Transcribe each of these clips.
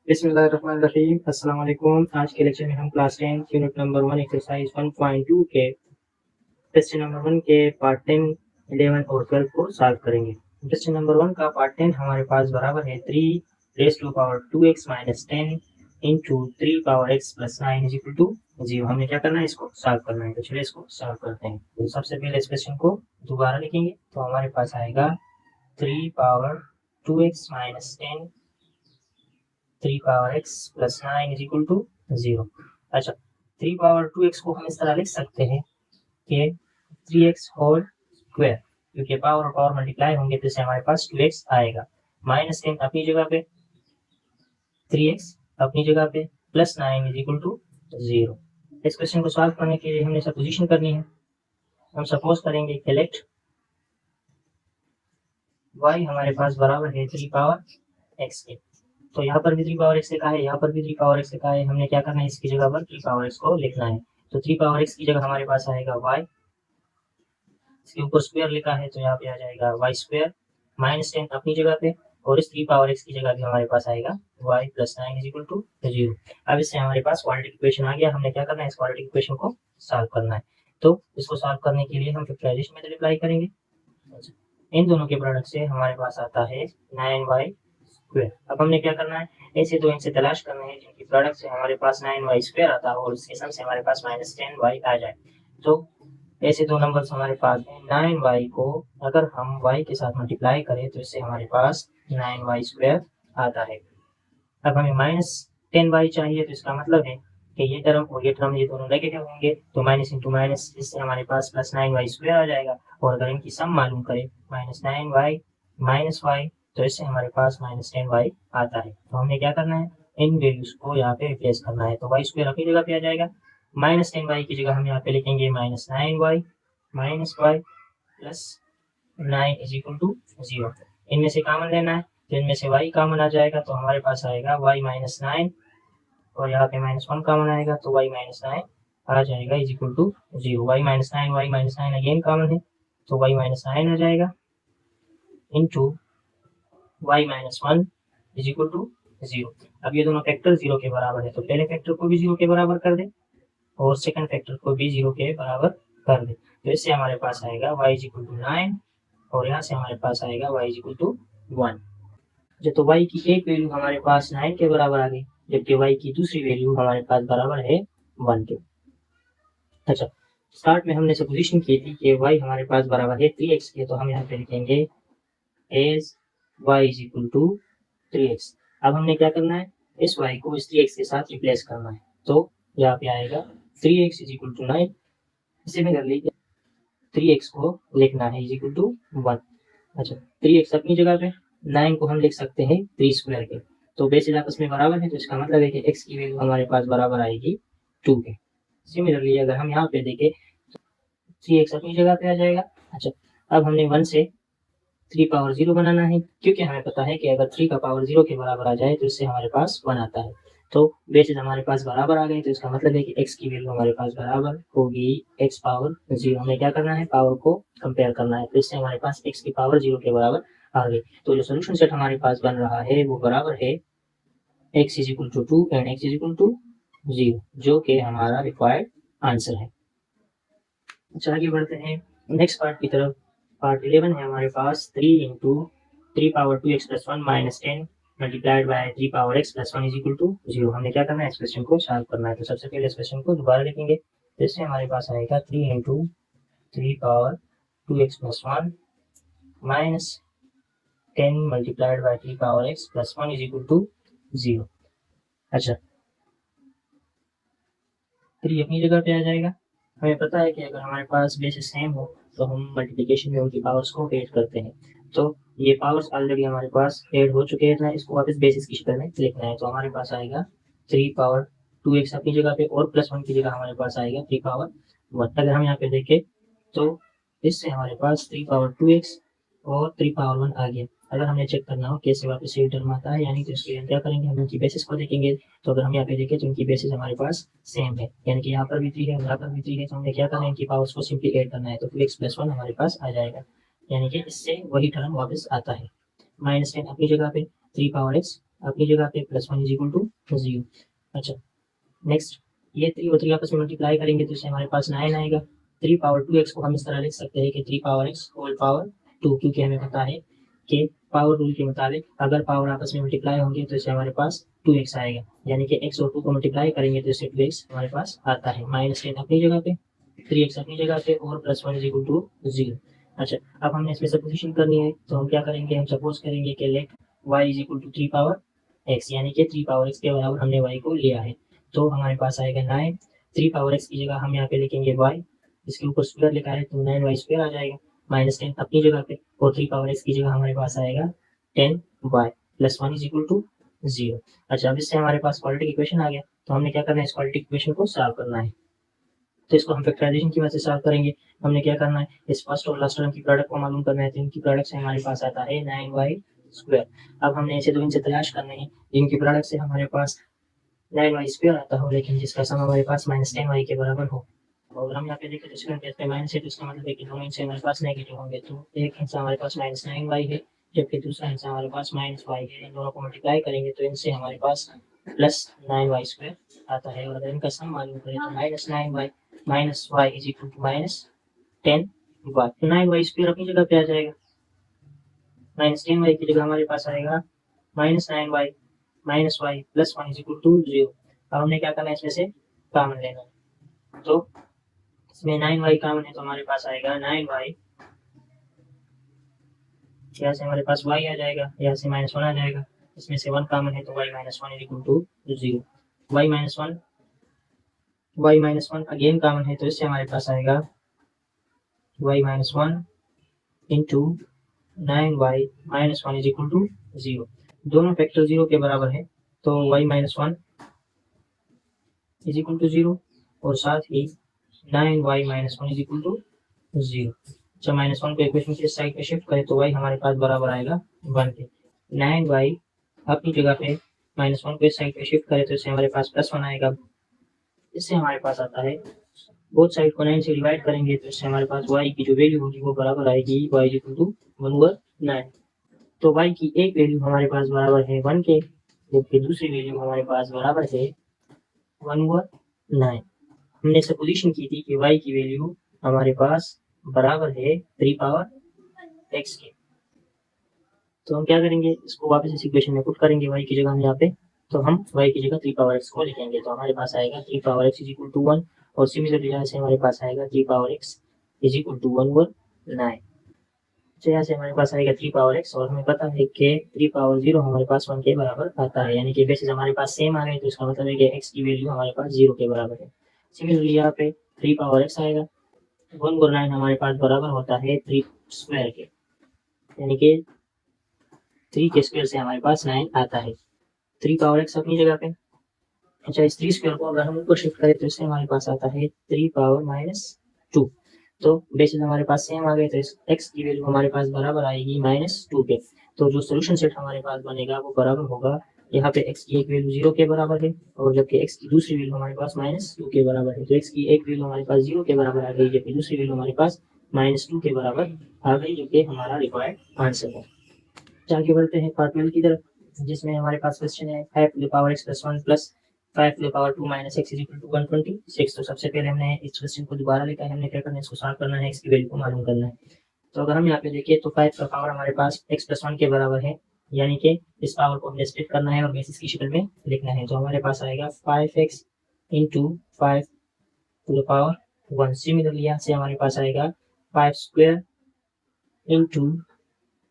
बिस्मिल्लाहिर्रहमानिर्रहीम। अस्सलाम वालेकुम। आज के लेक्चर में हम क्लास 10 यूनिट नंबर 1 एक्सरसाइज 1.2 के क्वेश्चन नंबर 1 के पार्ट 10, 11 और 12 को सॉल्व करेंगे। क्वेश्चन नंबर 1 का पार्ट 10 हमारे पास बराबर है 3 raise to power 2x minus 10 into 3 power x plus 9 is equal to 0। हमने क्या करना है, इसको सॉल्व करना है। तो चलिए इसको सॉल्व करते हैं। तो सबसे पहले इस क्वेश्चन को दोबारा लिखेंगे तो हमारे पास आएगा 3 power 2x minus 10 3 power x plus 9 is equal to 0। अच्छा, 3 पावर 2x को हम इस तरह लिख सकते हैं कि 3x होल स्क्वायर, क्योंकि पावर और पावर मल्टीप्लाई होंगे तो इससे हमारे पास 2x आएगा। माइनस 10 अपनी जगह पे, 3x अपनी जगह पे, प्लस 9 इज इक्वल टू 0। इस क्वेश्चन को सॉल्व करने के लिए हमने सपोजिशन करनी है। हम सपोज करेंगे कि लेट y हमारे पास बराबर है 3 पावर x के। तो यहाँ पर भी 3 पावर x लिखा है, यहाँ पर भी 3 पावर x लिखा है। हमने क्या करना है, इसकी जगह पर 3 पावर x को लिखना है। तो 3 पावर x की जगह हमारे पास आएगा y, इसके ऊपर स्क्वायर लिखा है तो यहाँ पे आ जाएगा y स्क्वायर, माइनस 10 अपनी जगह पे, और इस 3 पावर x की जगह भी हमारे पास आएगा y plus 9 is equal to 0। अब इससे हमारे पास क्वाड्रेटिक इक्वेशन आ गया। हमने क्या करना है, इस क्वाड्रेटिक इक्वेशन को सॉल्व करना है। तो इसको सॉल्व करने के लिए हम फैक्टराइजेशन मेथड अप्लाई करेंगे। इन दोनों के प्रोडक्ट से हमारे पास आता है 9y स्क्वायर। अब हमने क्या करना है, ऐसे दो इनसे तलाश करना है जिनकी प्रोडक्ट से हमारे पास 9y स्क्वायर आता है और इसके सम से हमारे पास माइनस 10y आ जाए। तो ऐसे दो नंबर्स हमारे पास हैं। 9y को अगर हम y के साथ मल्टीप्लाई करें तो इससे हमारे पास 9y स्क्वायर आता है। अब हमें माइनस 10y चाहिए, तो इसका मतलब है कि ये टर्म और ये टर्म ये दोनों नेगेटिव होंगे, तो माइनस इंटू माइनस, इससे हमारे पास प्लस 9y स्क्वायर आ जाएगा। और अगर इनकी सम मालूम करें, माइनस 9y माइनस y, तो इससे हमारे पास माइनस 10y आता है। तो हमने क्या करना है, इन वैल्यूज को यहाँ पे रिप्लेस करना है। तो y स्क्वायर अपनी जगह पे आ जाएगा, माइनस 10y की जगह हम यहाँ पे लिखेंगे minus 9y minus y plus 9 is equal to 0। इनमें से कॉमन लेना है, तो इनमें से y कॉमन आ जाएगा तो हमारे पास आएगा y माइनस 9, और यहाँ पे माइनस 1 कॉमन आएगा तो y माइनस 9 आ जाएगा is equal to 0। y minus 9 again common है तो y माइनस 9 आ जाएगा into y minus 1 is equal to 0। अब ये दोनों फैक्टर 0 के बराबर है, तो पहले फैक्टर को भी 0 के बराबर कर दे और सेकंड फैक्टर को भी 0 के बराबर कर दे। तो इससे हमारे पास आएगा y इज इक्वल टू 9 और यहाँ से हमारे पास आएगा y इज इक्वल टू 1। जो तो y की एक वैल्यू हमारे पास 9 के बराबर आ गई, जबकि y की दूसरी वैल्यू हमारे पास बराबर है 1 के। अच्छा, स्टार्ट में हमने सपोजिशन की थी कि y हमारे पास बराबर है 3x के, तो हम यहाँ पे लिखेंगे as y is equal to 3x। अब हमने क्या करना है, इस y को इस 3x के साथ रिप्लेस करना है। तो यहाँ पे आएगा 3x इज इक्वल टू 9। इसे में कर लीजिए, 3x को लिखना है इज इक्वल टू 1। अच्छा, 3x अपनी जगह पे, 9 को हम लिख सकते हैं 3 स्क्वायर के। तो बेसिस आपस में बराबर है, तो इसका मतलब है कि x की वैल्यू हमारे पास बराबर आएगी 2 के। सिमिलरली अगर हम यहाँ पे देखें, 3x अपनी जगह पे आ जाएगा। अच्छा, अब हमने 1 से 3 पावर 0 बनाना है, क्योंकि हमें पता है कि अगर 3 का पावर 0 के बराबर आ जाए तो इससे हमारे पास 1 आता है। तो बेसिस हमारे पास बराबर आ गए, तो इसका मतलब है कि x की वैल्यू हमारे पास बराबर होगी x पावर 0। हमें क्या करना है, पावर को कंपेयर करना है, तो इससे हमारे पास x की पावर 0 के बराबर आ गई। तो जो सोल्यूशन सेट हमारे पास बन रहा है वो बराबर है x is equal to 2 and x is equal to 0, जो कि हमारा रिक्वायर्ड आंसर है। अच्छा, आगे बढ़ते हैं नेक्स्ट पार्ट की तरफ। पार्ट 11 है हमारे पास 3 into 3 power 2x plus 1 minus 10 multiplied by 3 power x plus 1 is equal to 0। हमने क्या करना है, इस क्वेश्चन को सॉल्व करना है। तो सबसे पहले इस क्वेश्चन को दोबारा लिखेंगे, तो इससे हमारे पास आएगा 3 into 3 power 2x plus 1 minus 10 multiplied by 3 power x plus 1 is equal to 0। अच्छा, 3 अपनी जगह पे आ जाएगा। हमें पता है कि अगर हमारे पास बेसिस सेम हो तो हम मल्टीप्लिकेशन में उनकी पावर्स को ऐड करते हैं। तो ये पावर्स ऑलरेडी हमारे पास ऐड हो चुके हैं, इसको वापस बेसिस की शक्ल में लिखना है। तो हमारे पास आएगा 3 पावर 2x अपनी जगह पे और प्लस 1 की जगह हमारे पास आएगा 3 पावर 1। अगर हम यहाँ पे देखें तो इससे हमारे पास 3 पावर 2x और 3 पावर 1 आ गया। अगर हमें चेक करना हो कैसे वापस ये टर्म आता है, यानी तो इसके लिए हम क्या करेंगे, हम इनकी बेसिस को देखेंगे। तो अगर हम यहाँ पे देखें तो इनकी बेसिस हमारे पास सेम है, यानी कि यहाँ पर भी 3 है, यहाँ पर भी 3 है। तो हमने क्या करना है, इनकी पावर्स को सिंपली ऐड करना है। तो 2x प्लस 1 हमारे पास आ जाएगा, यानी कि इससे वही टर्म वापस आता है। माइनस 10 अपनी जगह पे, 3 पावर x अपनी जगह पे, +1 इज इक्वल टू 0। अच्छा नेक्स्ट, ये 3 और 3 आपस में मल्टीप्लाई करेंगे तो इससे हमारे पास 9 आएगा। 3 पावर 2x को हम इस तरह लिख सकते हैं कि 3 पावर x होल पावर 2, क्योंकि हमें पता है कि पावर रूल के मुताबिक अगर पावर आपस में मल्टीप्लाई होंगे तो इससे हमारे पास 2x आएगा, यानी कि x और 2 को मल्टीप्लाई करेंगे तो इससे 2x हमारे पास आता है। -10 अपनी जगह पे, 3x अपनी जगह पे और +1 इज इक्वल टू 0। अच्छा अब हमने इसमें सपोजिशन करनी है तो हम क्या करेंगे, हम सपोज करेंगे कि let y is equal to 3 power x, यानी कि 3 पावर x के बराबर हमने y को लिया है। तो हमारे पास आएगा 9, 3 पावर x की जगह हम यहाँ पे लिखेंगे y, इसके ऊपर स्क्वायर लिखा है तो 9y स्क्वायर आ जाएगा, -10 अपनी जगह पे और 3 पावर x की जगह हमारे पास आएगा 10y +1 इज इक्वल टू 0। अच्छा अब इससे हमारे पास क्वाड्रेटिक इक्वेशन आ गया, तो हमने क्या करना है, इस क्वाड्रेटिक इक्वेशन को सॉल्व करना है। तो इसको हम फैक्टराइजेशन की वजह से सॉल्व करेंगे। हमने क्या करना है, इस फर्स्ट और लास्ट टर्म की प्रोडक्ट को मालूम करना है, तो इनकी प्रोडक्ट से हमारे पास आता है 9y स्क्वायर। अब हमने ऐसे दो इनसे तलाश करने हैं जिनकी प्रोडक्ट से हमारे पास 9y स्क्वायर आता हो, लेकिन जिसका सम हमारे पास -10y के बराबर हो। और हम यहाँ पे देखें तो सेकंड केस में माइनस है, तो इसका मतलब है कि दोनों इनसे हमारे पास नेगेटिव होंगे। तो एक हिस्सा हमारे पास -9y है, जबकि दूसरा हिस्सा हमारे पास -y है। इन दोनों को मल्टीप्लाई करेंगे तो इनसे हमारे पास +9y स्क्वायर आता है। और अगर इनका सम मालूम करें तो -9y -y is equal to -10y। तो 9y स्क्वायर अपनी जगह पे आ जाएगा, -10y की जगह हमारे पास आएगा -9y -y +1 is equal to 0। अब हमने क्या करना है, इसमें से कॉमन लेना है। तो इसमें 9y कॉमन है तो हमारे पास आएगा 9y, यहाँ से हमारे पास y आ जाएगा, यहाँ से -1 आ जाएगा, इसमें से 1 कॉमन है तो y -1 is equal to 0। y -1 again common है तो इससे हमारे पास आएगा y -1 into 9y -1 is equal to 0। दोनों फैक्टर 0 के बराबर है तो y -1 इज इक्वल टू 0 और साथ ही 9y -1 इज इक्वल टू 0। जब -1 को इक्वेशन के साइड पे शिफ्ट करें तो y हमारे पास बराबर आएगा 1 के। 9y अपनी जगह पे -1 को इस साइड पे शिफ्ट करें तो इससे हमारे पास +1 आएगा। इससे हमारे पास आता है, बोथ साइड को 9 से डिवाइड करेंगे तो इससे हमारे पास y की जो वैल्यू होगी वो बराबर आएगी y इज इक्वल टू 1/9। तो y की एक वैल्यू हमारे पास बराबर है 1 के, जबकि दूसरी वैल्यू हमारे पास बराबर है 1/9। हमने सपोजिशन की थी कि y की वैल्यू हमारे पास बराबर है 3 पावर x के। तो हम क्या करेंगे, इसको वापस इस इक्वेशन में पुट करेंगे y की जगह हम यहाँ पे, तो हम y की जगह 3 पावर x को लिखेंगे। तो हमारे पास आएगा 3 power x is equal to 1 और सिमिलरली यहाँ से हमारे पास आएगा 3 power x is equal to 1/9। तो यहाँ से हमारे पास आएगा 3 पावर x और हमें पता है कि 3 पावर 0 हमारे पास 1 के बराबर आता है, यानी कि बेसिस हमारे पास सेम आ गए तो इसका मतलब है कि x की वैल्यू हमारे पास 0 के बराबर है। सिमिलरली यहाँ पे 3 पावर x आएगा, 1/9 हमारे पास बराबर होता है 3 स्क्वायर के, यानी कि 3 के स्क्वायर से हमारे पास 9 आता है। 3 पावर x अपनी जगह पे। अच्छा इस 3 स्क्वायर को अगर हम ऊपर शिफ्ट करें तो इससे हमारे पास आता है 3 पावर -2। तो बेसिस हमारे पास सेम आ गए तो इस x की वैल्यू हमारे पास बराबर आएगी -2 के। तो जो सोल्यूशन सेट हमारे पास बनेगा वो बराबर होगा, यहाँ पे x की एक वैल्यू 0 के बराबर है और जबकि x की दूसरी वैल्यू हमारे पास -2 के बराबर है। तो x की एक वैल्यू हमारे पास 0 के बराबर आ गई, जबकि दूसरी वैल्यू हमारे पास -2 के बराबर आ गई, जो कि हमारा रिक्वायर्ड आंसर है। आगे बढ़ते हैं पार्ट 12 की तरफ, जिसमें हमारे पास क्वेश्चन है 5 to the power x plus 1 plus 5 to the power 2 minus x is equal to 126। तो सबसे पहले हमने इस क्वेश्चन को दोबारा लिखा है, हमने क्या करना है, इसको सॉल्व करना है, x की वैल्यू को मालूम करना है। तो अगर हम यहाँ पे देखें तो 5 का पावर हमारे पास x plus 1 के बराबर है, यानी कि इस पावर को हमने स्प्लिट करना है और बेसिस की शक्ल में लिखना है। तो हमारे पास आएगा 5x into 5 to the power 1। Similarly यहाँ से हमारे पास आएगा 5 square into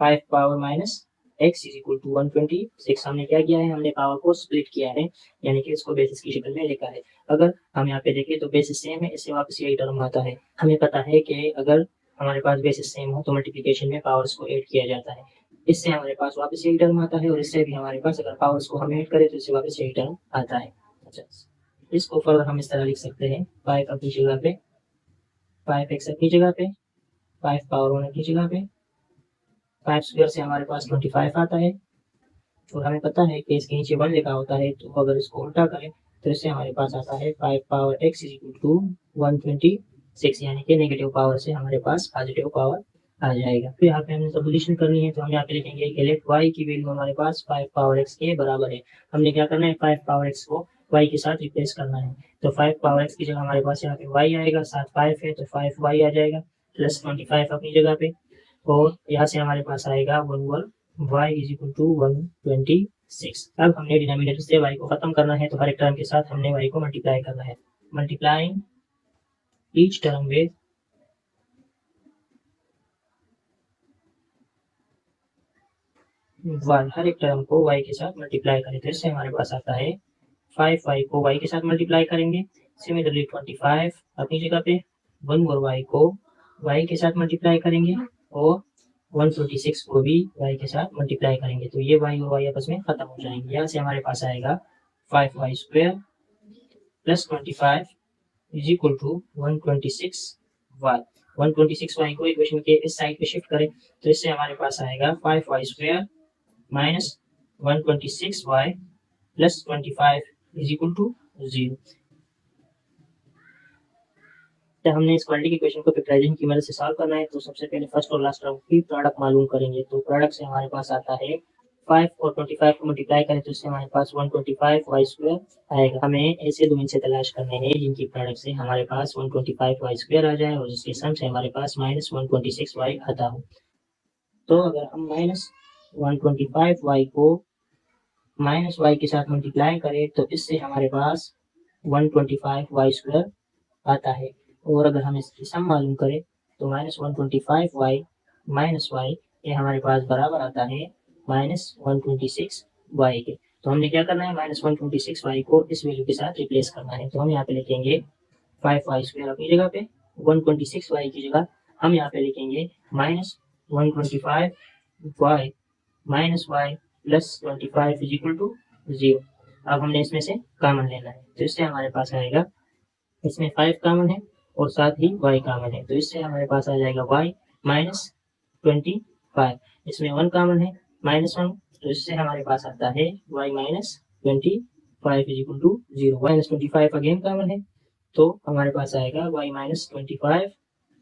5 power minus x is equal to 126। हमने क्या किया है, हमने पावर को स्प्लिट किया है, यानी कि इसको बेसिस की शक्ल में लिखा है। अगर हम यहाँ पे देखें तो बेसिस सेम है, इससे वापस यही टर्म आता है। हमें पता है कि अगर हमारे पास बेसिस सेम हो तो मल्टीप्लिकेशन में पावर्स को ऐड किया जाता है, इससे हमारे पास वापस यही टर्म आता है और इससे भी हमारे पास अगर पावर्स को हम ऐड करें तो इससे वापस यही टर्म आता है। अच्छा इसको फर्दर हम इस तरह लिख सकते हैं, 5 अपनी जगह पे, 5x अपनी जगह पे, 5 पावर 1 अपनी जगह पे, 5 स्क्वायर से हमारे पास 25 आता है और हमें पता है कि इसके नीचे 1 लिखा होता है, तो अगर इसको उल्टा करें तो इससे हमारे पास आता है 5 power x is equal to 126, यानी कि नेगेटिव पावर से हमारे पास पॉजिटिव पावर आ जाएगा। तो यहाँ पे हमने सब्स्टिट्यूशन करनी है, तो हम यहाँ पे लिखेंगे कि लेट y की वैल्यू हमारे पास 5 पावर x के बराबर है। हमने क्या करना है, 5 पावर x को y के साथ रिप्लेस करना है। तो 5 पावर x की जगह हमारे पास यहाँ पे y आएगा, साथ 5 है तो 5y आ जाएगा, प्लस 25 अपनी जगह पे, और यहाँ से हमारे पास आएगा 1 over y is equal to 126। अब हमने डिनोमिनेटर से y को खत्म करना है, तो हर एक टर्म के साथ हमने y को मल्टीप्लाई करना है। Multiplying each term with y, हर एक टर्म को y के साथ मल्टीप्लाई करें, तो इससे हमारे पास आता है 5y को y के साथ मल्टीप्लाई करेंगे, सिमिलरली 25 अपनी जगह पे, 1 और y को y के साथ मल्टीप्लाई करेंगे, और 126 को भी y के साथ मल्टीप्लाई करेंगे, तो ये y और y आपस में खत्म हो जाएंगे। यहाँ से हमारे पास आएगा 5y square plus 25 is equal to 126y। 126y को इक्वेशन के इस साइड पे शिफ्ट करें, तो इससे हमारे पास आएगा 5y square minus 126y plus 25 is equal to 0। तो हमने इस क्वाड्रेटिक इक्वेशन को फैक्टराइजेशन की मदद से सॉल्व करना है। तो सबसे पहले फर्स्ट और लास्ट टर्म की प्रोडक्ट मालूम करेंगे। तो प्रोडक्ट से हमारे पास आता है 5 और 25 को मल्टीप्लाई करें तो इससे हमारे पास 125y स्क्वायर आएगा। हमें ऐसे दो इनसे तलाश करने हैं जिनकी प्रोडक्ट से हमारे पास 125y स्क्वायर आ जाए और जिसके सम से हमारे पास माइनस 126y आता हो। तो अगर हम माइनस 125y को माइनस y के साथ मल्टीप्लाई करें तो इससे हमारे पास 125y स्क्वायर आता है, और अगर हम इसकी सम मालूम करें तो माइनस 125y माइनस y ये हमारे पास बराबर आता है माइनस 126y के। तो हमने क्या करना है, माइनस 126y को इस वैल्यू के साथ रिप्लेस करना है। तो हम यहाँ पे लिखेंगे 5y स्क्वायर अपनी जगह पे, 126y की जगह हम यहाँ पे लिखेंगे minus 125y minus y plus 25 is equal to 0। अब हमने इसमें से कॉमन लेना है, तो इससे हमारे पास आएगा, इसमें 5 कॉमन है और साथ ही y कॉमन है, तो इससे हमारे पास आ जाएगा y माइनस 25। इसमें 1 कॉमन है -1, तो इससे हमारे पास आता है y minus 25 is equal to 0। Minus 25 again common है, तो हमारे पास आएगा y minus 25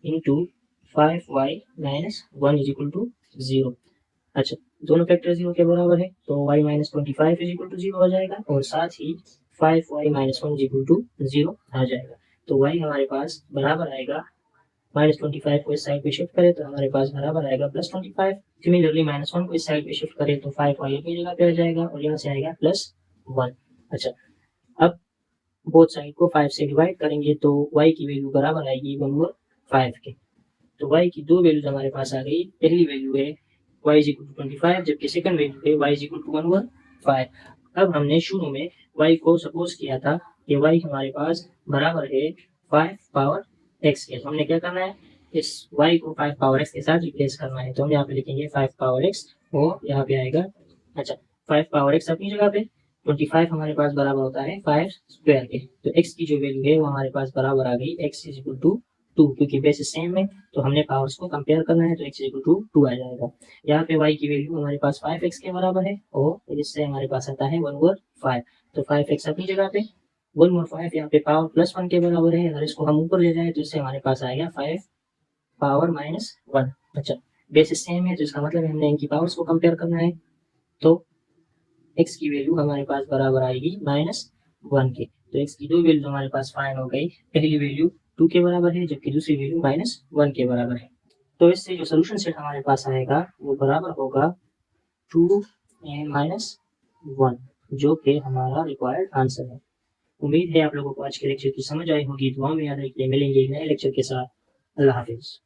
into 5y minus 1 is equal to 0। अच्छा, दोनों फैक्टर 0 के बराबर है, तो y minus 25 is equal to 0 हो जाएगा, और साथ ही 5y minus 1 is equal to 0 आ जाएगा। तो y हमारे पास बराबर आएगा, माइनस 25 को इस साइड पे शिफ्ट करें तो हमारे पास बराबर आएगा प्लस 25। सिमिलरली -1 को इस साइड पे शिफ्ट करें तो 5y की जगह पे आ जाएगा, और यहाँ से आएगा +1। अच्छा, अब बोथ साइड को 5 से डिवाइड करेंगे तो y की वैल्यू बराबर आएगी 1/5 के। तो y की दो वैल्यूज हमारे पास आ गई। पहली वैल्यू है y इज इक्वल टू 25, जबकि सेकंड वैल्यू है y इज इक्वल टू 1/5। अब हमने शुरू में y को सपोज किया था कि y हमारे पास बराबर है 5 पावर x के। तो हमने क्या करना है, इस y को 5 पावर x के साथ रिप्लेस करना है। तो हम यहाँ पे लिखेंगे 5 पावर x, और यहाँ पे आएगा, अच्छा 5 पावर x अपनी जगह पे, 25 हमारे पास बराबर होता है 5 स्क्वायर के। तो x की जो वैल्यू है वो हमारे पास बराबर आ गई x इज इक्वल टू 2, क्योंकि बेसिस सेम है तो हमने पावर्स को कंपेयर करना है, तो x इक्वल टू 2 आ जाएगा। यहाँ पे y की वैल्यू हमारे पास 5x के बराबर है, और इससे हमारे पास आता है 1/5। तो 5x अपनी जगह पे, 1/5 यहाँ पे पावर +1 के बराबर है। अगर इसको हम ऊपर ले जाए तो इससे हमारे पास आएगा 5 पावर -1। अच्छा, बेसिस सेम है तो इसका मतलब हमने इनकी पावर्स को कंपेयर करना है। तो x की वैल्यू हमारे पास बराबर आएगी -1 के। तो x की दो वैल्यू हमारे पास फाइंड हो गई। पहली वैल्यू 2 के बराबर है, जबकि दूसरी वैल्यू -1 के बराबर है। तो इससे जो सोल्यूशन सेट हमारे पास आएगा वो बराबर होगा 2n-1, जो कि हमारा रिक्वायर्ड आंसर है। उम्मीद है आप लोगों को आज के लेक्चर की समझ आई होगी। दुआ में याद रखिए, मिलेंगे एक नए लेक्चर के साथ। अल्लाह हाफिज।